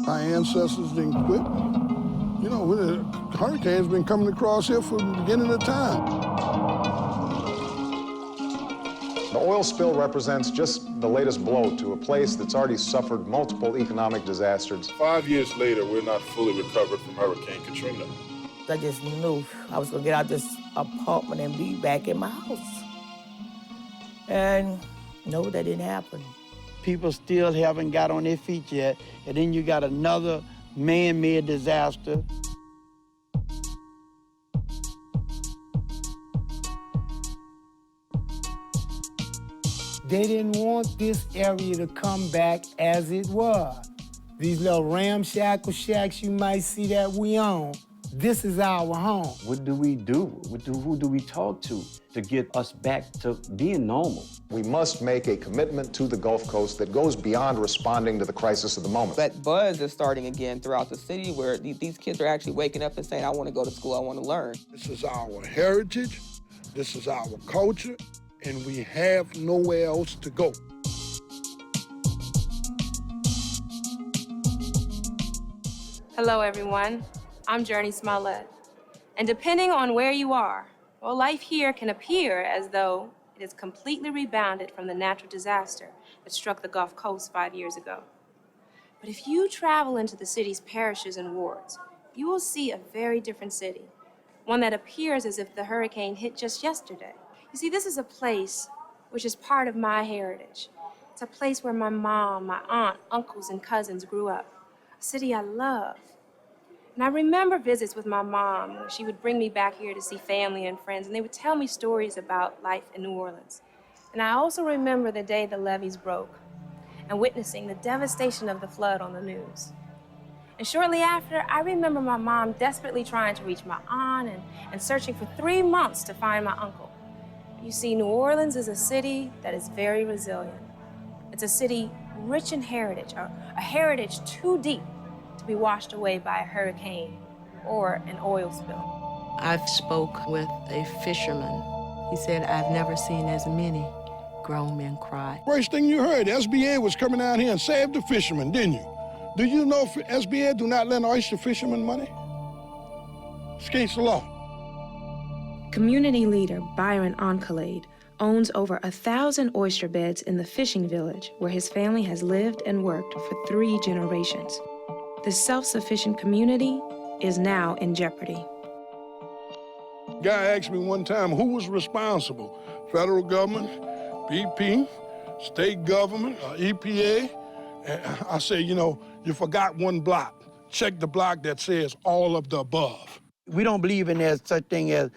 Our ancestors didn't quit. You know, the hurricanes been coming across here from the beginning of time. The oil spill represents just the latest blow to a place that's already suffered multiple economic disasters. 5 years later, we're not fully recovered from Hurricane Katrina. I just knew I was gonna get out of this apartment and be back in my house. And no, that didn't happen. People still haven't got on their feet yet, and then you got another man-made disaster. They didn't want this area to come back as it was. These little ramshackle shacks you might see that we own, this is our home. What do we do? Who do we talk to get us back to being normal? We must make a commitment to the Gulf Coast that goes beyond responding to the crisis of the moment. That buzz is starting again throughout the city where these kids are actually waking up and saying, I want to go to school, I want to learn. This is our heritage, this is our culture, and we have nowhere else to go. Hello, everyone. I'm Journey Smollett. And depending on where you are, well, life here can appear as though it has completely rebounded from the natural disaster that struck the Gulf Coast 5 years ago. But if you travel into the city's parishes and wards, you will see a very different city, one that appears as if the hurricane hit just yesterday. You see, this is a place which is part of my heritage. It's a place where my mom, my aunt, uncles, and cousins grew up, a city I love. And I remember visits with my mom when she would bring me back here to see family and friends, and they would tell me stories about life in New Orleans. And I also remember the day the levees broke and witnessing the devastation of the flood on the news. And shortly after, I remember my mom desperately trying to reach my aunt and searching for 3 months to find my uncle. You see, New Orleans is a city that is very resilient. It's a city rich in heritage, a heritage too deep to be washed away by a hurricane or an oil spill. I've spoke with a fisherman. He said, I've never seen as many grown men cry. First thing you heard, SBA was coming out here and saved the fishermen, didn't you? Do you know SBA do not lend oyster fishermen money? It's against the law. Community leader Byron Oncalade owns over 1,000 oyster beds in the fishing village where his family has lived and worked for 3 generations. This self-sufficient community is now in jeopardy. Guy asked me one time who was responsible, federal government, BP, state government, EPA. And I said, you know, you forgot one block. Check the block that says all of the above. We don't believe in there's such thing as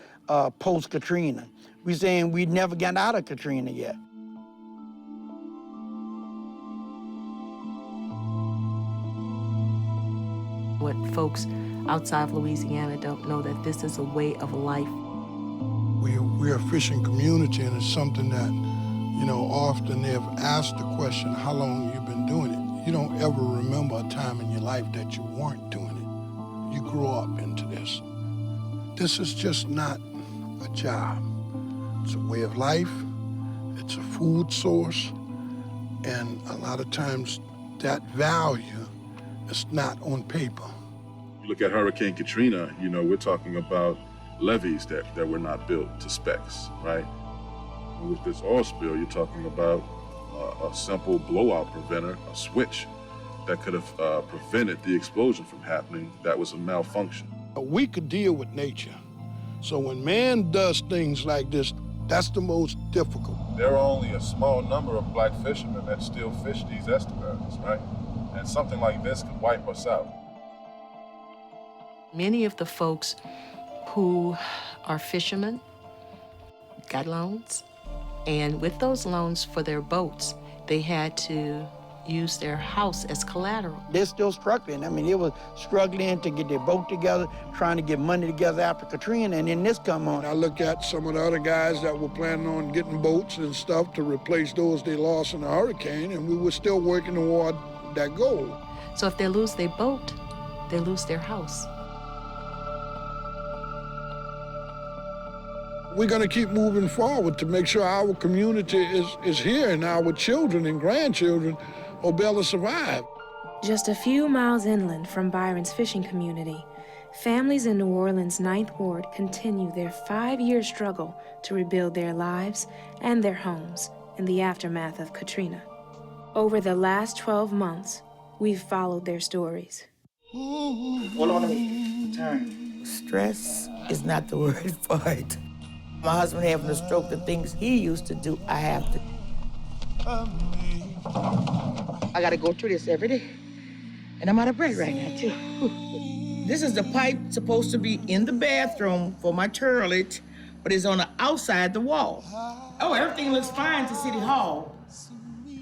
post-Katrina. We're saying we never got out of Katrina yet. What folks outside of Louisiana don't know that this is a way of life. We're a fishing community, and it's something that, you know, often they've asked the question, how long you've been doing it? You don't ever remember a time in your life that you weren't doing it. You grew up into this. This is just not a job. It's a way of life, it's a food source, and a lot of times that value is not on paper. You look at Hurricane Katrina, you know, we're talking about levees that were not built to specs, right? And with this oil spill, you're talking about a simple blowout preventer, a switch that could have prevented the explosion from happening. That was a malfunction. We could deal with nature. So when man does things like this, that's the most difficult. There are only a small number of black fishermen that still fish these estuaries, right? And something like this could wipe us out. Many of the folks who are fishermen got loans, and with those loans for their boats, they had to use their house as collateral. They're still struggling. I mean, they were struggling to get their boat together, trying to get money together after Katrina, and then this come on. I look at some of the other guys that were planning on getting boats and stuff to replace those they lost in the hurricane, and we were still working toward that goal. So if they lose their boat, they lose their house. We're going to keep moving forward to make sure our community is here and our children and grandchildren will be able to survive. Just a few miles inland from Byron's fishing community, families in New Orleans' 9th Ward continue their 5-year struggle to rebuild their lives and their homes in the aftermath of Katrina. Over the last 12 months, we've followed their stories. Hold on to me. Turn. Stress is not the word for it. My husband having a stroke, the things he used to do, I have to. I gotta go through this every day. And I'm out of breath right now, too. This is the pipe supposed to be in the bathroom for my toilet, but it's on the outside the wall. Oh, everything looks fine to City Hall.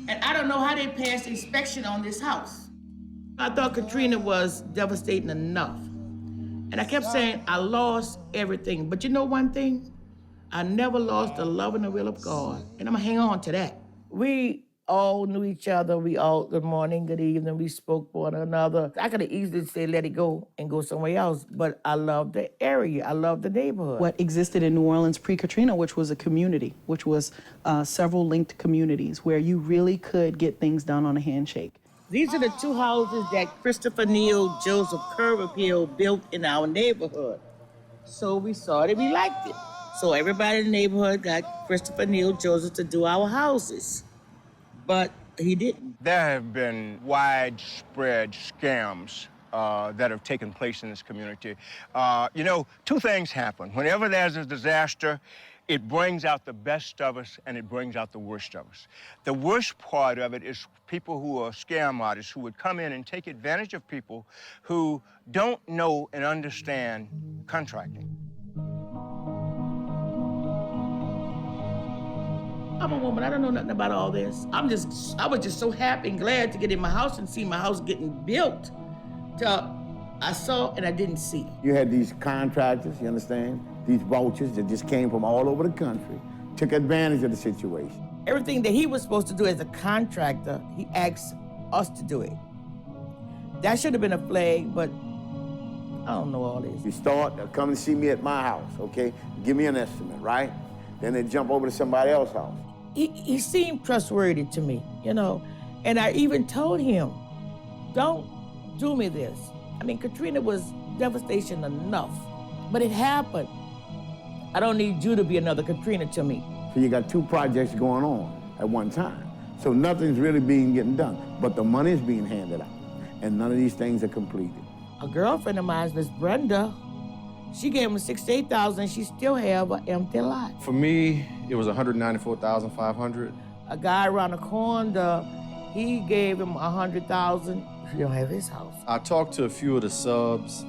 And I don't know how they passed inspection on this house. I thought Katrina was devastating enough. And I kept saying, I lost everything. But you know one thing? I never lost the love and the will of God. And I'm gonna hang on to that. We all knew each other. We all, good morning, good evening. We spoke for one another. I could have easily said, let it go and go somewhere else. But I love the area. I love the neighborhood. What existed in New Orleans pre-Katrina, which was a community, which was several linked communities where you really could get things done on a handshake. These are the two houses that Christopher Neal, Joseph Curverpill built in our neighborhood. So we saw it and we liked it. So everybody in the neighborhood got Christopher Neal, Joseph to do our houses. But he didn't. There have been widespread scams that have taken place in this community. You know, two things happen. Whenever there's a disaster, it brings out the best of us and it brings out the worst of us. The worst part of it is people who are scam artists who would come in and take advantage of people who don't know and understand contracting. I'm a woman, I don't know nothing about all this. I was just so happy and glad to get in my house and see my house getting built. Till I saw and I didn't see. You had these contractors, you understand? These vultures that just came from all over the country, took advantage of the situation. Everything that he was supposed to do as a contractor, he asked us to do it. That should have been a flag, but I don't know all this. You start, come and see me at my house, okay? Give me an estimate, right? Then they jump over to somebody else's house. He seemed trustworthy to me, you know, and I even told him, don't do me this. I mean, Katrina was devastation enough, but it happened. I don't need you to be another Katrina to me. So you got two projects going on at one time. So nothing's really getting done, but the money's being handed out, and none of these things are completed. A girlfriend of mine, Miss Brenda, she gave him $68,000, she still have an empty lot. For me, it was $194,500. A guy around the corner, he gave him $100,000. He don't have his house. I talked to a few of the subs,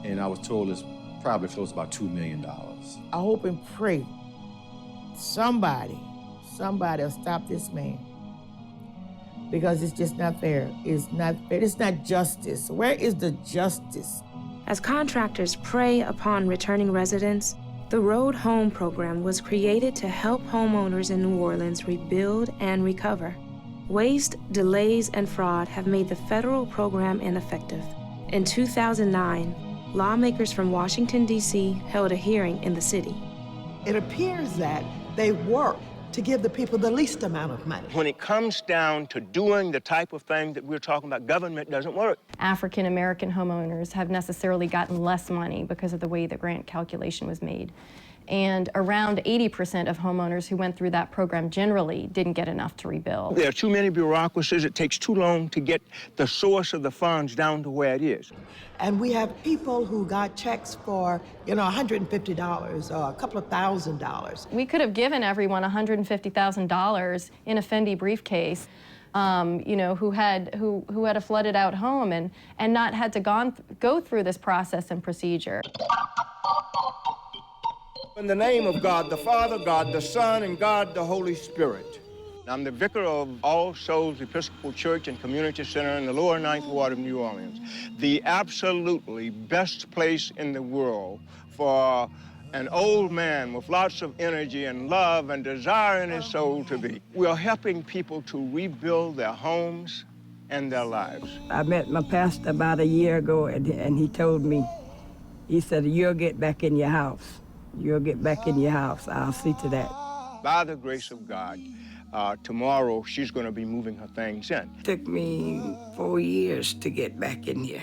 and I was told it's probably close to about $2 million. I hope and pray somebody will stop this man. Because it's just not fair. It's not fair. It's not justice. Where is the justice? As contractors prey upon returning residents, the Road Home program was created to help homeowners in New Orleans rebuild and recover. Waste, delays, and fraud have made the federal program ineffective. In 2009, lawmakers from Washington, D.C. held a hearing in the city. It appears that they work to give the people the least amount of money. When it comes down to doing the type of thing that we're talking about, government doesn't work. African American homeowners have necessarily gotten less money because of the way the grant calculation was made. And around 80% of homeowners who went through that program generally didn't get enough to rebuild. There are too many bureaucracies. It takes too long to get the source of the funds down to where it is. And we have people who got checks for, $150 or a couple of $1,000. We could have given everyone $150,000 in a Fendi briefcase, who had a flooded out home and not had to go through this process and procedure. In the name of God the Father, God the Son, and God the Holy Spirit. I'm the vicar of All Souls Episcopal Church and Community Center in the lower 9th Ward of New Orleans. The absolutely best place in the world for an old man with lots of energy and love and desire in his soul to be. We are helping people to rebuild their homes and their lives. I met my pastor about a year ago, and he told me, he said, you'll get back in your house. You'll get back in your house. I'll see to that. by the grace of God, tomorrow she's going to be moving her things in. Took me 4 years to get back in here.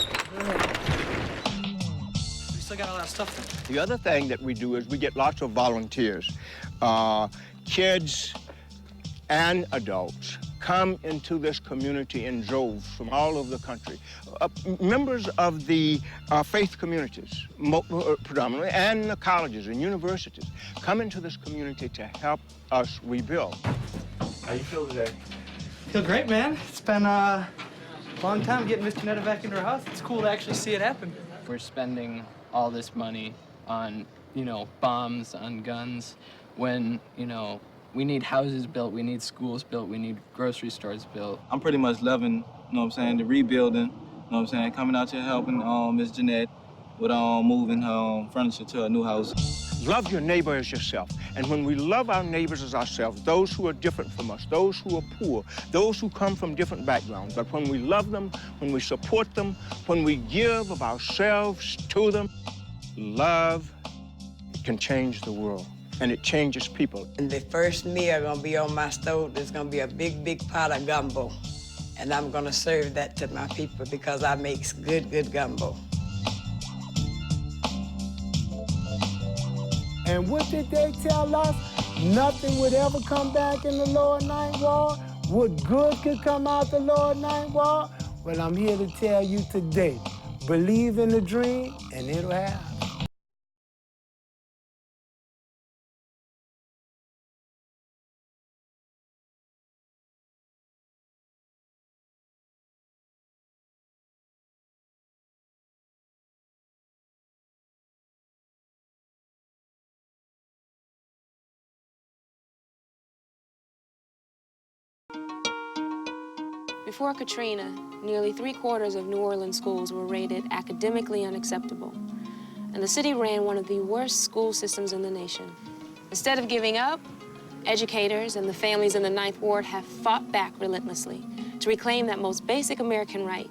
We still got all that stuff then. The other thing that we do is we get lots of volunteers. Kids and adults come into this community in droves from all over the country. Members of the faith communities, predominantly, and the colleges and universities come into this community to help us rebuild. How you feel today? Feel great, man. It's been a long time getting Miss Janetta back into her house. It's cool to actually see it happen. We're spending all this money on, bombs, on guns, when, we need houses built, we need schools built, we need grocery stores built. I'm pretty much loving, the rebuilding, coming out here helping Miss Jeanette with moving her furniture to a new house. Love your neighbor as yourself. And when we love our neighbors as ourselves, those who are different from us, those who are poor, those who come from different backgrounds, but when we love them, when we support them, when we give of ourselves to them, love can change the world. And it changes people. And the first meal gonna be on my stove. There's gonna be a big pot of gumbo. And I'm gonna serve that to my people because I make good gumbo. And what did they tell us? Nothing would ever come back in the lower ninth ward? What good could come out the lower ninth ward? Well, I'm here to tell you today, believe in the dream and it'll happen. Before Katrina, nearly 3/4 of New Orleans schools were rated academically unacceptable, and the city ran one of the worst school systems in the nation. Instead of giving up, educators and the families in the Ninth Ward have fought back relentlessly to reclaim that most basic American right,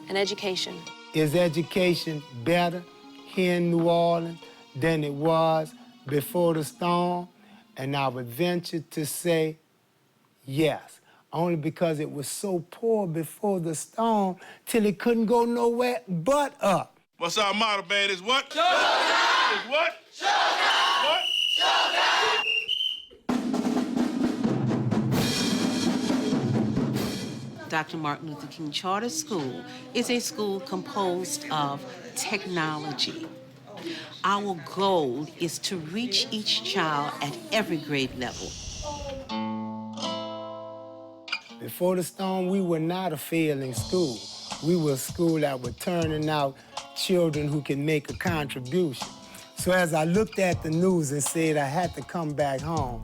an education. Is education better here in New Orleans than it was before the storm? And I would venture to say yes, only because it was so poor before the storm till it couldn't go nowhere but up. What's our motto, man? Is what? Show time! Is what? Show time! What? Show time! Dr. Martin Luther King Charter School is a school composed of technology. Our goal is to reach each child at every grade level. Before the storm, we were not a failing school. We were a school that was turning out children who can make a contribution. So as I looked at the news and said I had to come back home,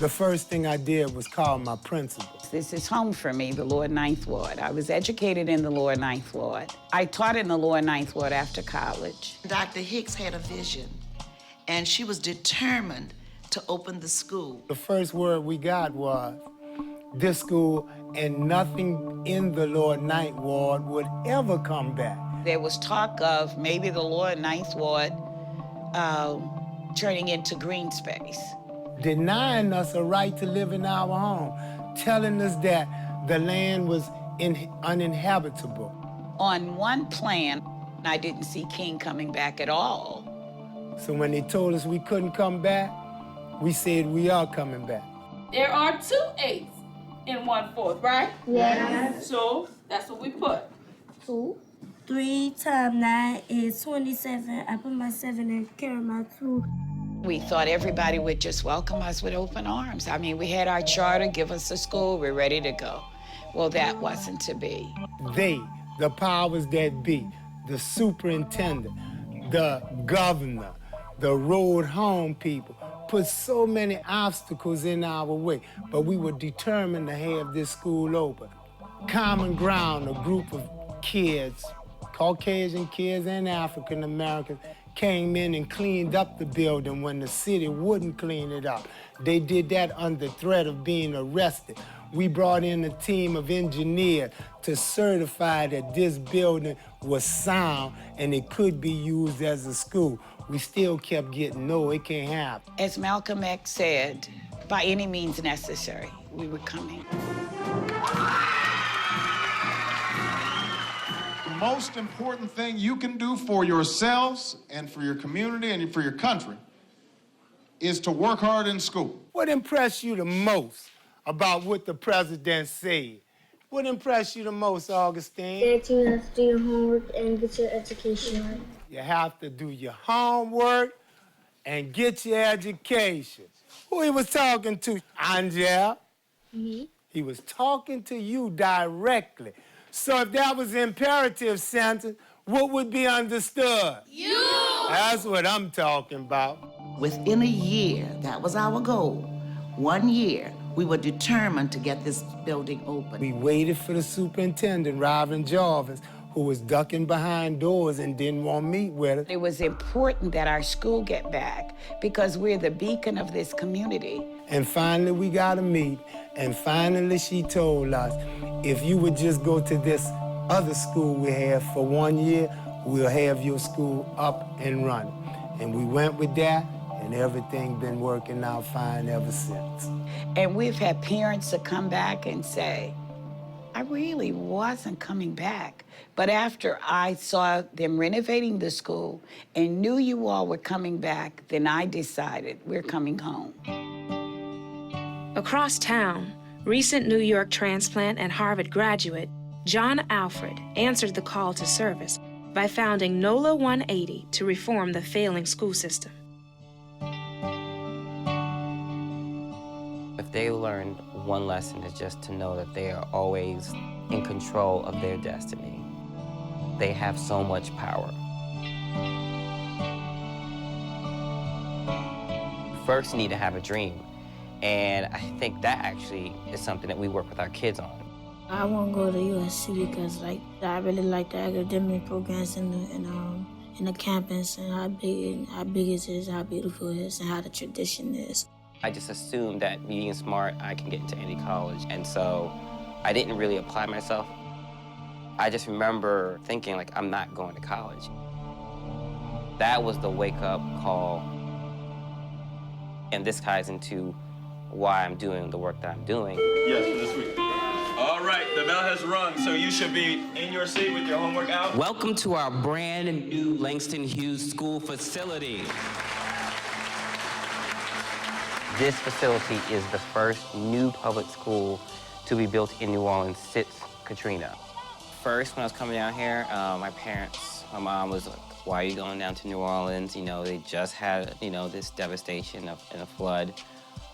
the first thing I did was call my principal. This is home for me, the Lower Ninth Ward. I was educated in the Lower Ninth Ward. I taught in the Lower Ninth Ward after college. Dr. Hicks had a vision, and she was determined to open the school. The first word we got was, this school and nothing in the Lower Ninth Ward would ever come back. There was talk of maybe the Lower Ninth Ward turning into green space. Denying us a right to live in our home, telling us that the land was uninhabitable. On one plan, I didn't see King coming back at all. So when they told us we couldn't come back, we said we are coming back. There are 2 8s in 1/4, right? Yes. So that's what we put. 2. 3 times 9 is 27. I put my 7 and carry my 2. We thought everybody would just welcome us with open arms. I mean, we had our charter, give us a school, we're ready to go. Well, that wasn't to be. They, the powers that be, the superintendent, the governor, the road home people, put so many obstacles in our way, but we were determined to have this school open. Common Ground, a group of kids, Caucasian kids and African Americans, came in and cleaned up the building when the city wouldn't clean it up. They did that under threat of being arrested. We brought in a team of engineers to certify that this building was sound and it could be used as a school. We still kept getting, no, it can't happen. As Malcolm X said, by any means necessary, we were coming. The most important thing you can do for yourselves and for your community and for your country is to work hard in school. What impressed you the most about what the president said? What impressed you the most, Augustine? That you have to do your homework and get your education right. You have to do your homework and get your education. Who he was talking to? Angel? Me? He was talking to you directly. So if that was imperative sentence, what would be understood? You! That's what I'm talking about. Within a year, that was our goal. 1 year, we were determined to get this building open. We waited for the superintendent, Reverend Jarvis, who was ducking behind doors and didn't want to meet with us. It was important that our school get back because we're the beacon of this community. And finally, we got to meet. And finally, she told us, if you would just go to this other school we have for 1 year, we'll have your school up and running. And we went with that, and everything's been working out fine ever since. And we've had parents that come back and say, I really wasn't coming back. But after I saw them renovating the school and knew you all were coming back, then I decided we're coming home. Across town, recent New York transplant and Harvard graduate John Alfred answered the call to service by founding NOLA 180 to reform the failing school system. If they learned one lesson, is just to know that they are always in control of their destiny. They have so much power. First, you need to have a dream. And I think that actually is something that we work with our kids on. I want to go to USC because, I really like the academic programs in the campus and how big it is, how beautiful it is, and how the tradition is. I just assumed that being smart, I can get into any college. And so I didn't really apply myself. I just remember thinking, I'm not going to college. That was the wake-up call. And this ties into why I'm doing the work that I'm doing. Yes, for this week. All right, the bell has rung, so you should be in your seat with your homework out. Welcome to our brand new Langston Hughes School facility. This facility is the first new public school to be built in New Orleans since Katrina. First, when I was coming down here, my mom was like, why are you going down to New Orleans? They just had, this devastation in a flood.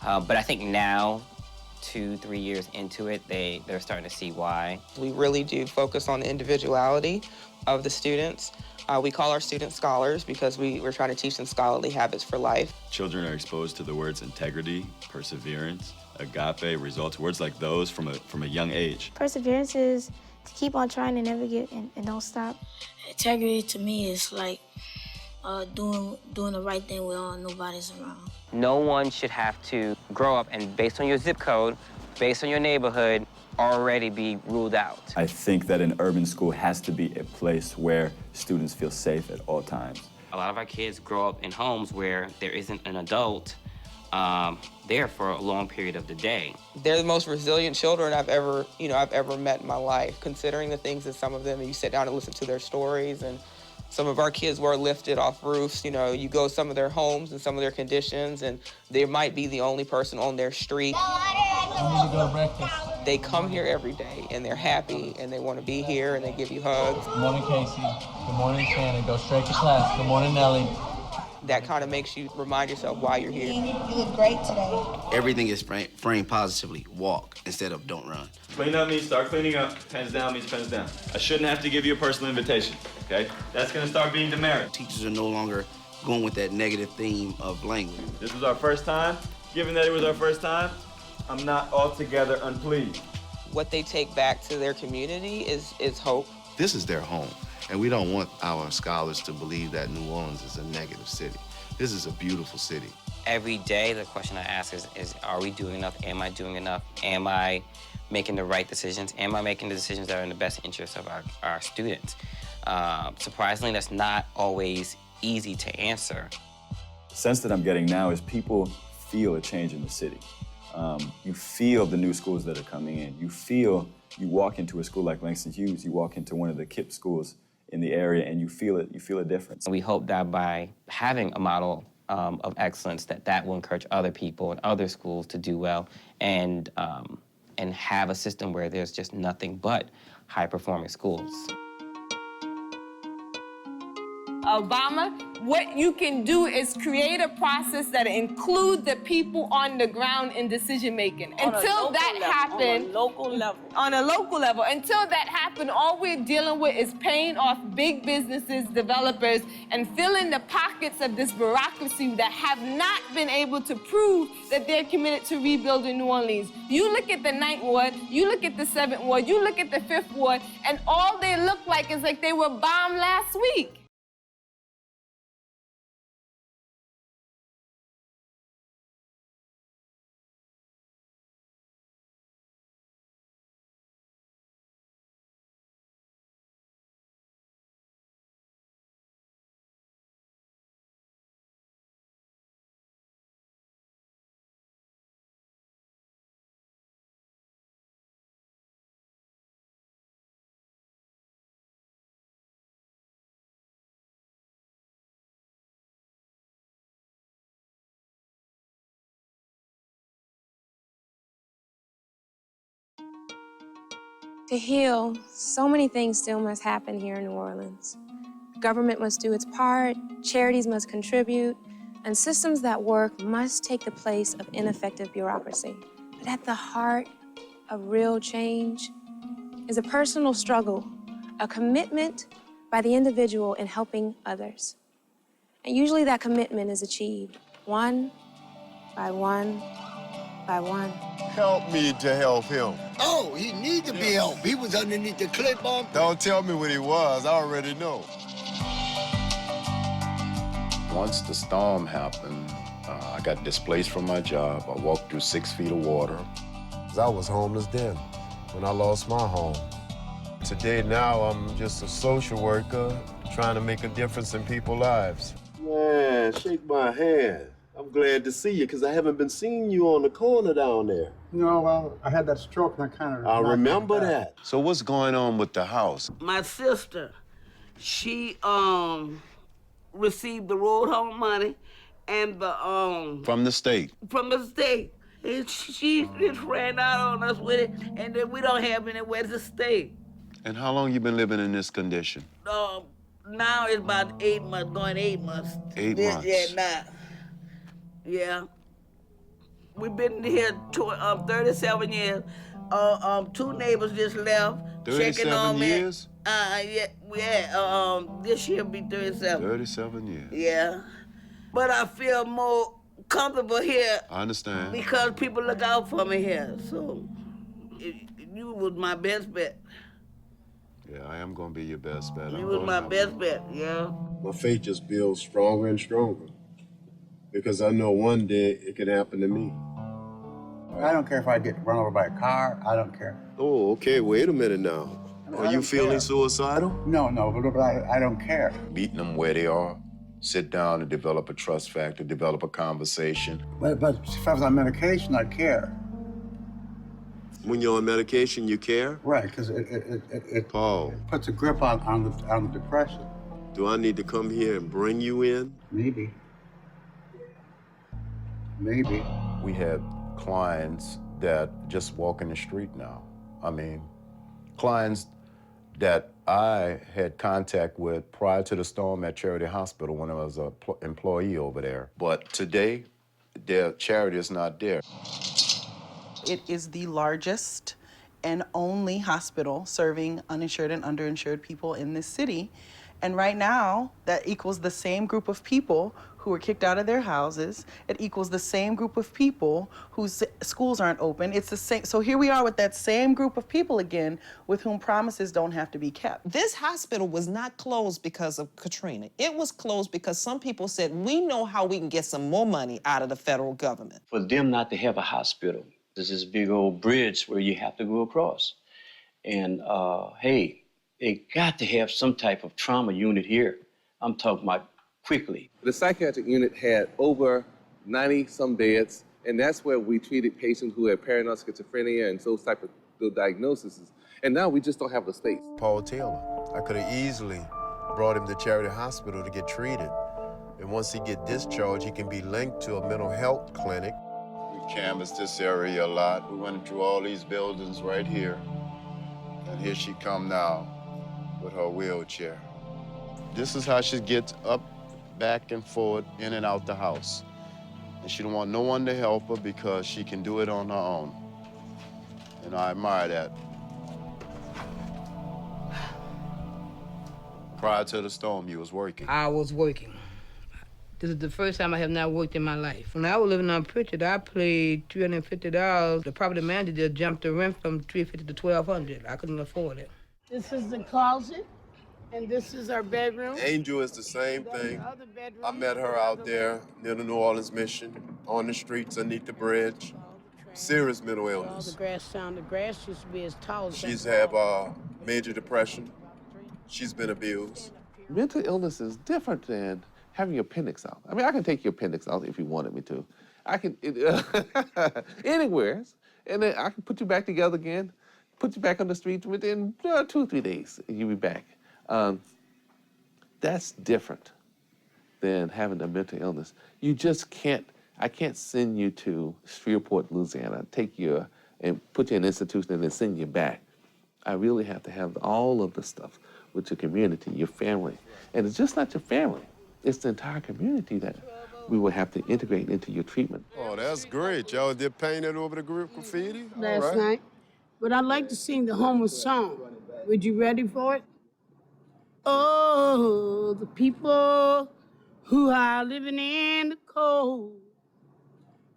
But I think now, 2-3 years into it, they're starting to see why. We really do focus on the individuality of the students. We call our students scholars because we're trying to teach them scholarly habits for life. Children are exposed to the words integrity, perseverance, agape, results, words like those from a young age. Perseverance is to keep on trying and never get and don't stop. Integrity to me is doing the right thing when nobody's around. No one should have to grow up and, based on your zip code, based on your neighborhood, already be ruled out. I think that an urban school has to be a place where students feel safe at all times. A lot of our kids grow up in homes where there isn't an adult there for a long period of the day. They're the most resilient children I've ever met in my life, considering the things that some of them, you sit down and listen to their stories, and some of our kids were lifted off roofs. You go to some of their homes and some of their conditions, and they might be the only person on their street. I need to go to breakfast. They come here every day, and they're happy, and they want to be here, and they give you hugs. Good morning, Casey. Good morning, Shannon. Go straight to class. Good morning, Nellie. That kind of makes you remind yourself why you're here. You look great today. Everything is framed positively. Walk instead of don't run. Clean up means start cleaning up. Pens down means pens down. I shouldn't have to give you a personal invitation, okay? That's gonna start being demerit. Teachers are no longer going with that negative theme of language. This was our first time. Given that it was our first time, I'm not altogether unpleased. What they take back to their community is hope. This is their home, and we don't want our scholars to believe that New Orleans is a negative city. This is a beautiful city. Every day, the question I ask is are we doing enough? Am I doing enough? Am I making the right decisions? Am I making the decisions that are in the best interest of our students? Surprisingly, that's not always easy to answer. The sense that I'm getting now is people feel a change in the city. You feel the new schools that are coming in. You walk into a school like Langston Hughes, you walk into one of the KIPP schools in the area, and you feel a difference. We hope that by having a model of excellence, that will encourage other people and other schools to do well, and have a system where there's just nothing but high-performing schools. Obama, what you can do is create a process that includes the people on the ground in decision making. Until that happens, on a local level, until that happens, all we're dealing with is paying off big businesses, developers, and filling the pockets of this bureaucracy that have not been able to prove that they're committed to rebuilding New Orleans. You look at the 9th Ward, you look at the 7th Ward, you look at the 5th Ward, and all they look like is like they were bombed last week. To heal, so many things still must happen here in New Orleans. Government must do its part, charities must contribute, and systems that work must take the place of ineffective bureaucracy. But at the heart of real change is a personal struggle, a commitment by the individual in helping others. And usually that commitment is achieved one by one by one. Help me to help him. Oh, he needs to be helped. He was underneath the clip-on. Don't tell me what he was. I already know. Once the storm happened, I got displaced from my job. I walked through 6 feet of water. I was homeless then, when I lost my home. Today, now, I'm just a social worker trying to make a difference in people's lives. Man, shake my hand. I'm glad to see you, because I haven't been seeing you on the corner down there. No, well, I had that stroke and I kind of... I remember that. So what's going on with the house? My sister, she received the road home money and the From the state? From the state. And she just ran out on us with it, and then we don't have anywhere to stay. And how long you been living in this condition? Now it's about 8 months, going 8 months. 8 months? Yeah, now. Yeah. We've been here 37 years. 2 neighbors just left. 37 years? This year will be 37. 37 years. Yeah. But I feel more comfortable here. I understand. Because people look out for me here. So, you was my best bet. Yeah, I am going to be your best bet. You was my best bet, yeah. My faith just builds stronger and stronger, because I know one day it could happen to me. I don't care if I get run over by a car. I don't care. Oh, okay, wait a minute now. Are you feeling suicidal? No, but I don't care. Meeting them where they are, sit down and develop a trust factor, develop a conversation. But if I was on medication, I'd care. When you're on medication, you care? Right, because it Paul, puts a grip on the depression. do I need to come here and bring you in? Maybe. We have clients that just walk in the street now. I mean, clients that I had contact with prior to the storm at Charity Hospital when I was an employee over there. But today, their charity is not there. It is the largest and only hospital serving uninsured and underinsured people in this city. And right now, that equals the same group of people who were kicked out of their houses. It equals the same group of people whose schools aren't open. It's the same. So here we are with that same group of people again, with whom promises don't have to be kept. This hospital was not closed because of Katrina. It was closed because some people said, we know how we can get some more money out of the federal government. For them not to have a hospital, there's this big old bridge where you have to go across. And hey, they got to have some type of trauma unit here. I'm talking about quickly. The psychiatric unit had over 90-some beds, And that's where we treated patients who had paranoid schizophrenia and those type of diagnoses. And now we just don't have the space. Paul Taylor, I could have easily brought him to Charity Hospital to get treated. And once he get discharged, he can be linked to a mental health clinic. We canvassed this area a lot. We went through all these buildings right here. And here she come now with her wheelchair. This is how she gets up, back and forward, in and out the house. And she don't want no one to help her because she can do it on her own. And I admire that. Prior to the storm, you was working. I was working. This is the first time I have not worked in my life. When I was living on Pritchard, I paid $350. The property manager just jumped the rent from $350 to $1,200. I couldn't afford it. This is the closet, and this is our bedroom. Angel is the same thing. I met her out there near the New Orleans Mission, on the streets underneath the bridge. Serious mental All the illness. grass down. The grass used to be as tall as She's that. had major depression. She's been abused. Mental illness is different than having your appendix out. I mean, I can take your appendix out if you wanted me to. I can, anywhere, and then I can put you back together again, put you back on the street within 2 or 3 days, and you'll be back. That's different than having a mental illness. You just can't, I can't send you to Shreveport, Louisiana, take you and put you in an institution and then send you back. I really have to have all of the stuff with your community, your family. And it's just not your family. It's the entire community that we will have to integrate into your treatment. Oh, that's great. Y'all did painted over the graffiti? Last night. But I'd like to sing the homeless song. Would you ready for it? Oh, the people who are living in the cold,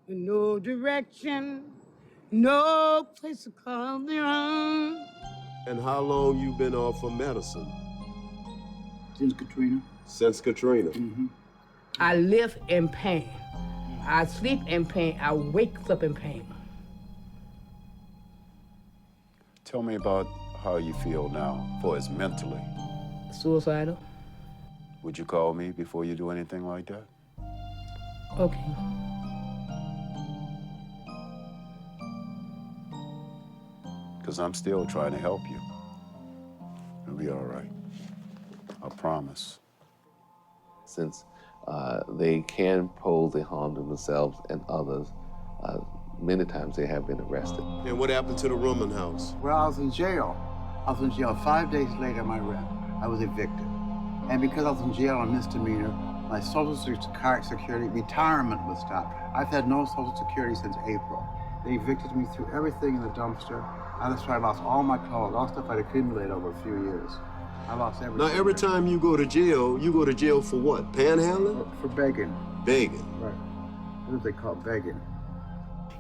with no direction, no place to call their own. And how long you been off of medicine? Since Katrina. Since Katrina. I live in pain. I sleep in pain. I wake up in pain. Tell me about how you feel now, for it's mentally. Suicidal. Would you call me before you do anything like that? Okay. Because I'm still trying to help you. It'll be all right. I promise. Since they can pose a harm to themselves and others, many times they have been arrested. And what happened to the rooming house? Well, I was in jail. I was in jail 5 days later my rent. I was evicted. And because I was in jail on misdemeanor, my Social Security retirement was stopped. I've had no Social Security since April. They evicted me, threw everything in the dumpster. I lost all my clothes, all stuff I'd accumulated over a few years. I lost everything. Now, every time you go to jail for what? Panhandling? For begging. Begging. Right. What do they call begging?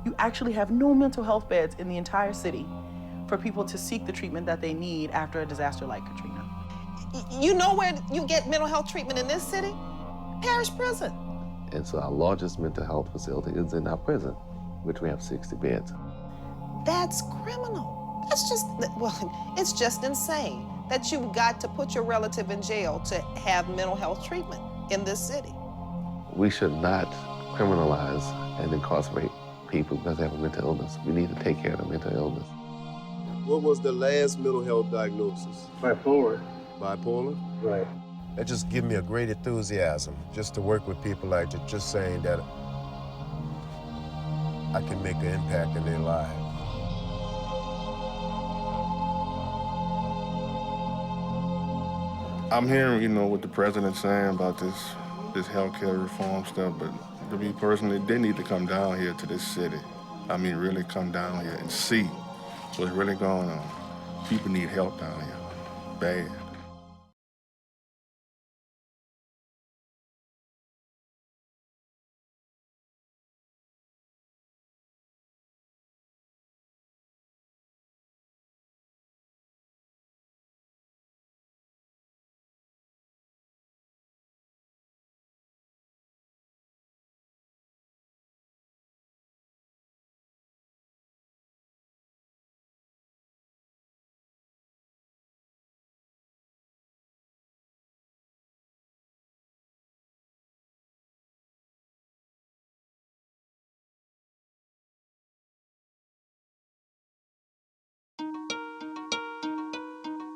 You actually have no mental health beds in the entire city for people to seek the treatment that they need after a disaster like Katrina. You know where you get mental health treatment in this city? Parish prison. And so our largest mental health facility is in our prison, which we have 60 beds. That's criminal. That's just, well, it's just insane that you've got to put your relative in jail to have mental health treatment in this city. We should not criminalize and incarcerate people because they have a mental illness. We need to take care of the mental illness. What was the last mental health diagnosis? Bipolar. Bipolar? Right. That just gives me a great enthusiasm just to work with people like that, just saying that I can make an impact in their lives. I'm hearing, what the president's saying about this healthcare reform stuff, but to me personally, they need to come down here to this city. I mean, really come down here and see what's really going on. People need help down here, bad.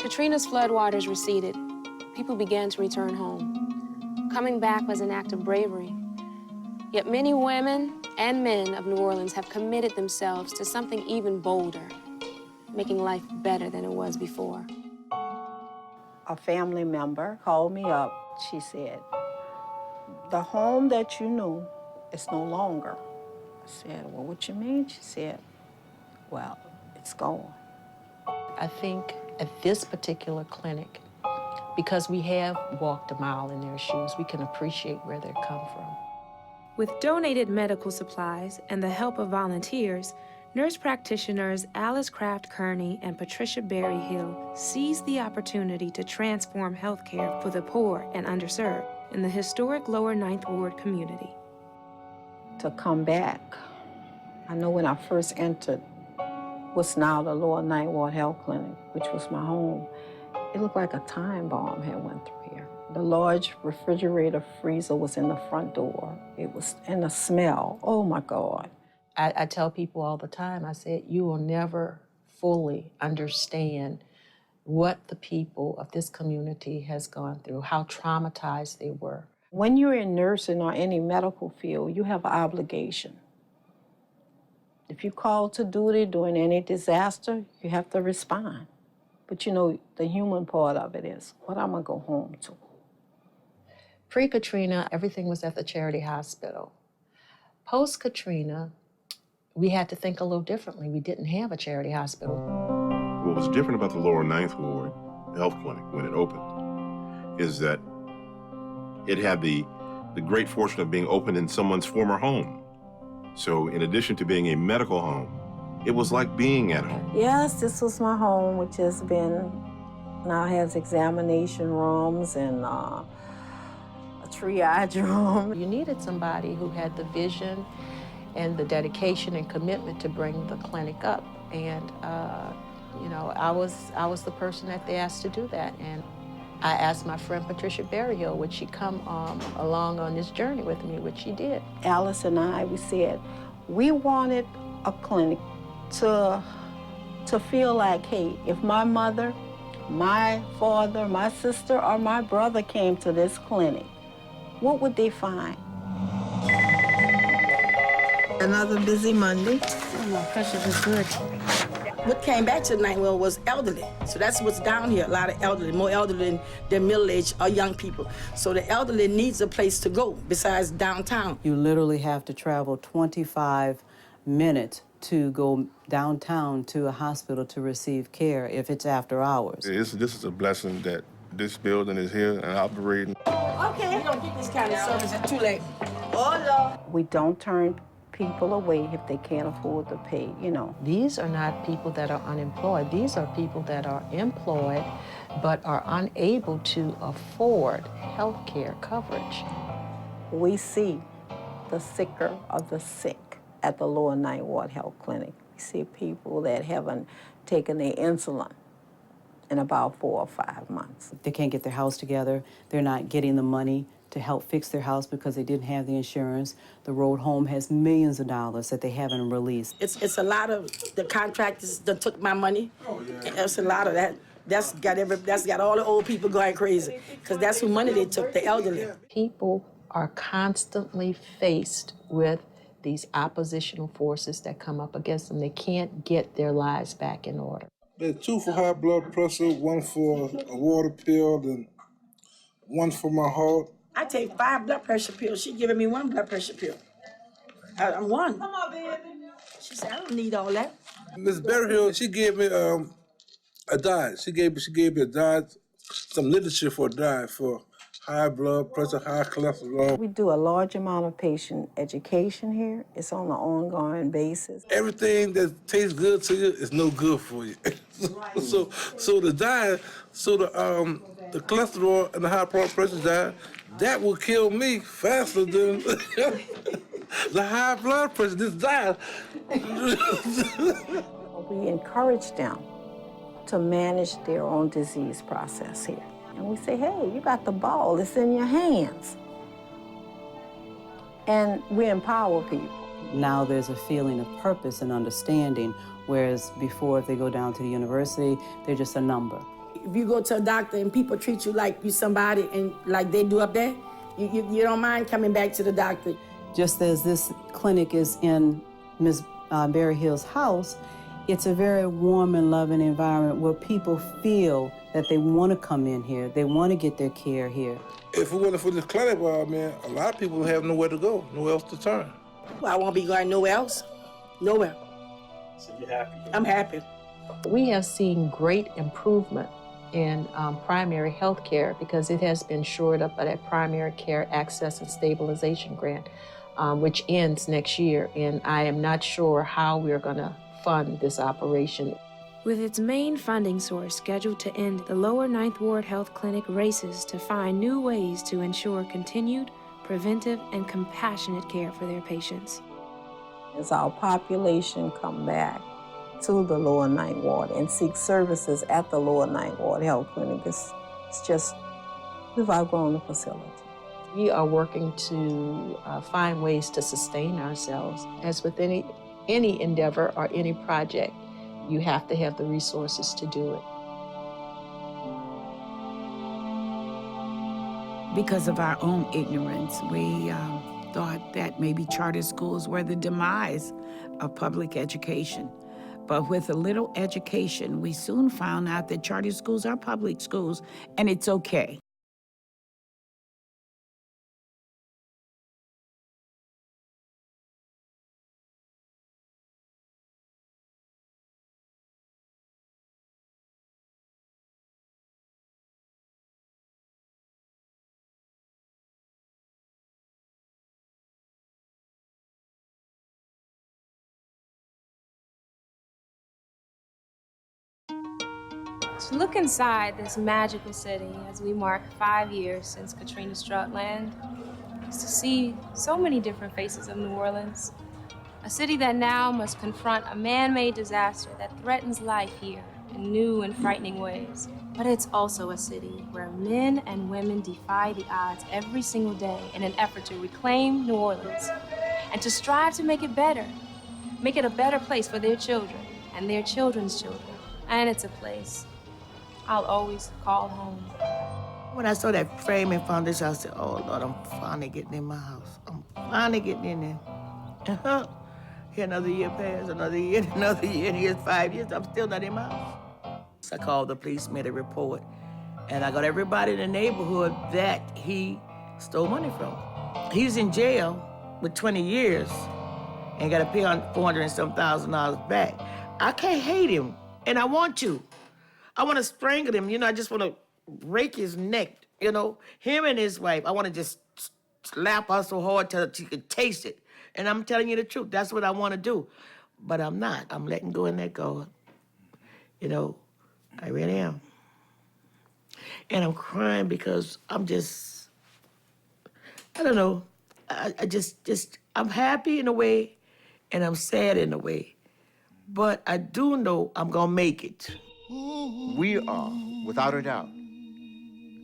Katrina's floodwaters receded. People began to return home. Coming back was an act of bravery. Yet many women and men of New Orleans have committed themselves to something even bolder, making life better than it was before. A family member called me up. She said, "The home that you knew is no longer." I said, "Well, what you mean?" She said, "Well, it's gone." I think at this particular clinic, because we have walked a mile in their shoes, we can appreciate where they come from. With donated medical supplies and the help of volunteers, nurse practitioners Alice Craft Kearney and Patricia Berryhill seized the opportunity to transform healthcare for the poor and underserved in the historic Lower Ninth Ward community. To come back, I know when I first entered what's now the Lower Ninth Ward Health Clinic, which was my home, it looked like a time bomb had went through here. The large refrigerator freezer was in the front door. It was, and the smell, oh my God. I tell people all the time, I said, you will never fully understand what the people of this community has gone through, how traumatized they were. When you're in nursing or any medical field, you have an obligation. If you're called to duty during any disaster, you have to respond. But you know, the human part of it is, what I'm gonna go home to? Pre-Katrina, everything was at the charity hospital. Post-Katrina, we had to think a little differently. We didn't have a charity hospital. What was different about the Lower Ninth Ward Health Clinic when it opened is that it had the great fortune of being opened in someone's former home. So in addition to being a medical home, it was like being at home. Yes, this was my home, which has been, now has examination rooms and a triage room. You needed somebody who had the vision and the dedication and commitment to bring the clinic up. And, you know, I was the person that they asked to do that. And I asked my friend Patricia Berryhill, would she come along on this journey with me, which she did. Alice and I, we said, we wanted a clinic to feel like, hey, if my mother, my father, my sister, or my brother came to this clinic, what would they find? Another busy Monday. Oh, my pressure is good. What came back to the night well was elderly. So that's what's down here, a lot of elderly, more elderly than middle-aged or young people. So the elderly needs a place to go besides downtown. You literally have to travel 25 minutes to go downtown to a hospital to receive care if it's after hours. This is a blessing that this building is here and operating. Okay, we don't get this kind of service, it's too late. Oh, no. We don't turn people away if they can't afford to pay, you know. These are not people that are unemployed. These are people that are employed but are unable to afford health care coverage. We see the sicker of the sick at the Lower Ninth Ward Health Clinic. We see people that haven't taken their insulin in about 4 or 5 months. They can't get their house together. They're not getting the money to help fix their house because they didn't have the insurance. The road home has millions of dollars that they haven't released. It's a lot of the contractors that took my money. It's a lot of that. That's got all the old people going crazy because that's who money they took, the elderly. People are constantly faced with these oppositional forces that come up against them. They can't get their lives back in order. There's 2 for high blood pressure, 1 for a water pill, and 1 for my heart. I take 5 blood pressure pills. She giving me 1 blood pressure pill. I'm 1. Come on, baby. She said, I don't need all that. Miss Berryhill, she gave me a diet. She gave me a diet, some literature for a diet for high blood pressure, high cholesterol. We do a large amount of patient education here. It's on an ongoing basis. Everything that tastes good to you is no good for you. so the diet, the cholesterol and the high blood pressure diet, that will kill me faster than the high blood pressure, this diet. We encourage them to manage their own disease process here. And we say, hey, you got the ball, it's in your hands. And we empower people. Now there's a feeling of purpose and understanding, whereas before, if they go down to the university, they're just a number. If you go to a doctor and people treat you like you somebody and like they do up there, you don't mind coming back to the doctor. Just as this clinic is in Ms. Berryhill's house, it's a very warm and loving environment where people feel that they want to come in here, they want to get their care here. If it wasn't for this clinic, man, a lot of people have nowhere to go, nowhere else to turn. Well, I won't be going nowhere else. Nowhere. So you're happy? I'm happy. We have seen great improvement in primary health care because it has been shored up by that Primary Care Access and Stabilization Grant, which ends next year. And I am not sure how we're going to fund this operation. With its main funding source scheduled to end, the Lower Ninth Ward Health Clinic races to find new ways to ensure continued, preventive, and compassionate care for their patients. As our population come back to the Lower Ninth Ward and seek services at the Lower Ninth Ward Health Clinic, it's just, we've outgrown the facility. We are working to find ways to sustain ourselves. As with any endeavor or any project, you have to have the resources to do it. Because of our own ignorance, we thought that maybe charter schools were the demise of public education. But with a little education, we soon found out that charter schools are public schools, and it's okay. To look inside this magical city as we mark 5 years since Katrina struck land is to see so many different faces of New Orleans. A city that now must confront a man-made disaster that threatens life here in new and frightening ways. But it's also a city where men and women defy the odds every single day in an effort to reclaim New Orleans and to strive to make it better, make it a better place for their children and their children's children. And it's a place I'll always call home. When I saw that framing foundation, I said, oh, Lord, I'm finally getting in my house. I'm finally getting in there. Here another year passed, another year, and here's 5 years. I'm still not in my house. So I called the police, made a report, and I got everybody in the neighborhood that he stole money from. He's in jail with 20 years and got to pay on $400 and some thousand back. I can't hate him, and I want to. I want to strangle him, I just want to break his neck, Him and his wife, I want to just slap her so hard till she could taste it. And I'm telling you the truth, that's what I want to do. But I'm not. I'm letting go and let go. I really am. And I'm crying because I'm just, I don't know. I just, I'm happy in a way and I'm sad in a way. But I do know I'm going to make it. We are, without a doubt,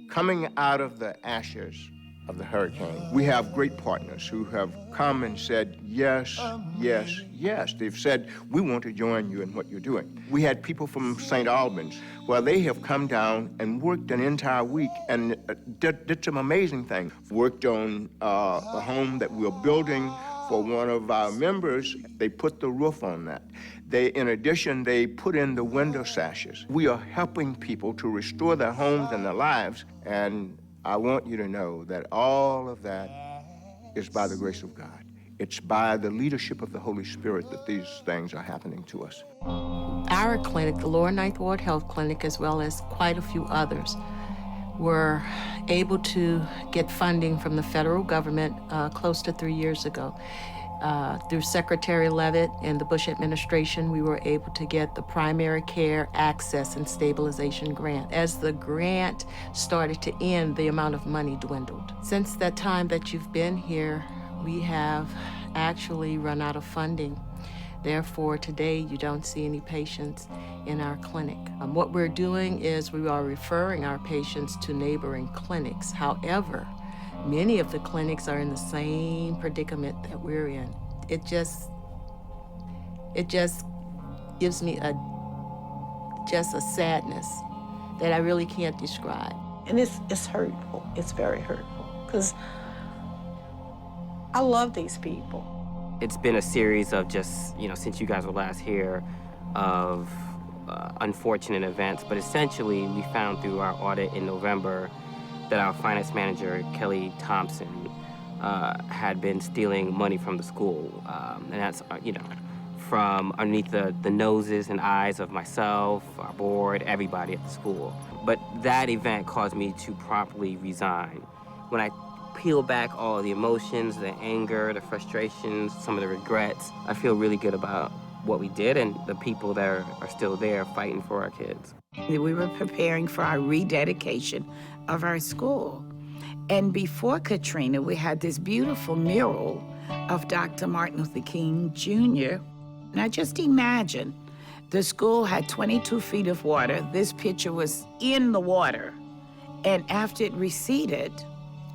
coming out of the ashes of the hurricane. We have great partners who have come and said, yes, yes, yes. They've said, we want to join you in what you're doing. We had people from St. Albans, where they have come down and worked an entire week and did some amazing things. Worked on a home that we're building for one of our members. They put the roof on that. In addition, they put in the window sashes. We are helping people to restore their homes and their lives, and I want you to know that all of that is by the grace of God. It's by the leadership of the Holy Spirit that these things are happening to us. Our clinic, the Lower Ninth Ward Health Clinic, as well as quite a few others, were able to get funding from the federal government close to 3 years ago. Through Secretary Leavitt and the Bush administration, we were able to get the Primary Care Access and Stabilization Grant. As the grant started to end, the amount of money dwindled. Since that time that you've been here, we have actually run out of funding. Therefore, today you don't see any patients in our clinic. What we're doing is we are referring our patients to neighboring clinics. However, many of the clinics are in the same predicament that we're in. It just gives me a sadness that I really can't describe. And it's hurtful. It's very hurtful because I love these people. It's been a series of just, since you guys were last here, of unfortunate events. But essentially, we found through our audit in November that our finance manager, Kelly Thompson, had been stealing money from the school. And that's, from underneath the noses and eyes of myself, our board, everybody at the school. But that event caused me to promptly resign. When I peel back all the emotions, the anger, the frustrations, some of the regrets, I feel really good about what we did and the people that are still there fighting for our kids. We were preparing for our rededication of our school. And before Katrina, we had this beautiful mural of Dr. Martin Luther King Jr. Now just imagine, the school had 22 feet of water. This picture was in the water. And after it receded,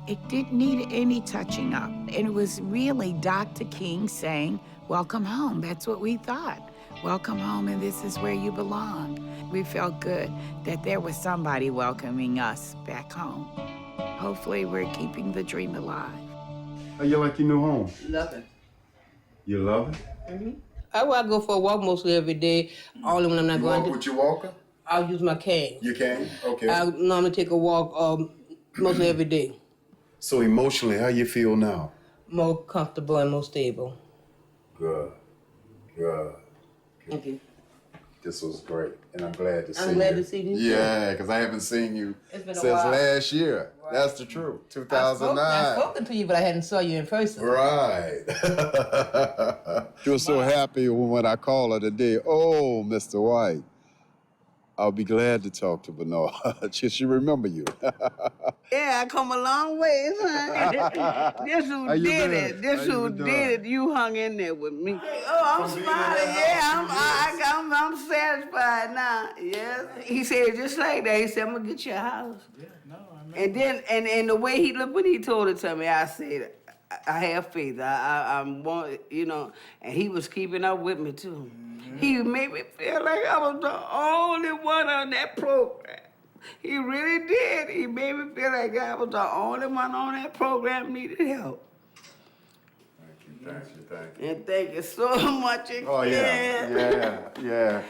it didn't need any touching up. And it was really Dr. King saying, welcome home. That's what we thought. Welcome home, and this is where you belong. We felt good that there was somebody welcoming us back home. Hopefully, we're keeping the dream alive. How you like your new home? Love it. You love it? Mm-hmm. I go for a walk mostly every day, only when I'm not going to. With your walker? I'll use my cane. You can? Okay. I normally take a walk mostly every day. So emotionally, how you feel now? More comfortable and more stable. Good. Good. Thank you. This was great, and I'm glad to see you. I'm glad to see you. Yeah, because I haven't seen you since last year. Right. That's the truth. 2009. I've spoken to you, but I hadn't saw you in person. Right. She was so happy when I called her today. Oh, Mr. White, I'll be glad to talk to Bernard. She remember you. Yeah, I come a long ways, huh? This who did it. This who did it. You hung in there with me. Oh, I'm smiling. Yeah, I'm satisfied now. Yes. He said just like that. He said, I'm gonna get you a house. Yeah, no, I mean. And then, and the way he looked when he told it to me, I said, I have faith. I want, and he was keeping up with me too. Mm-hmm. He made me feel like I was the only one on that program. He really did. He made me feel like I was the only one on that program needed help. Thank you. And thank you so much again. Oh, yeah.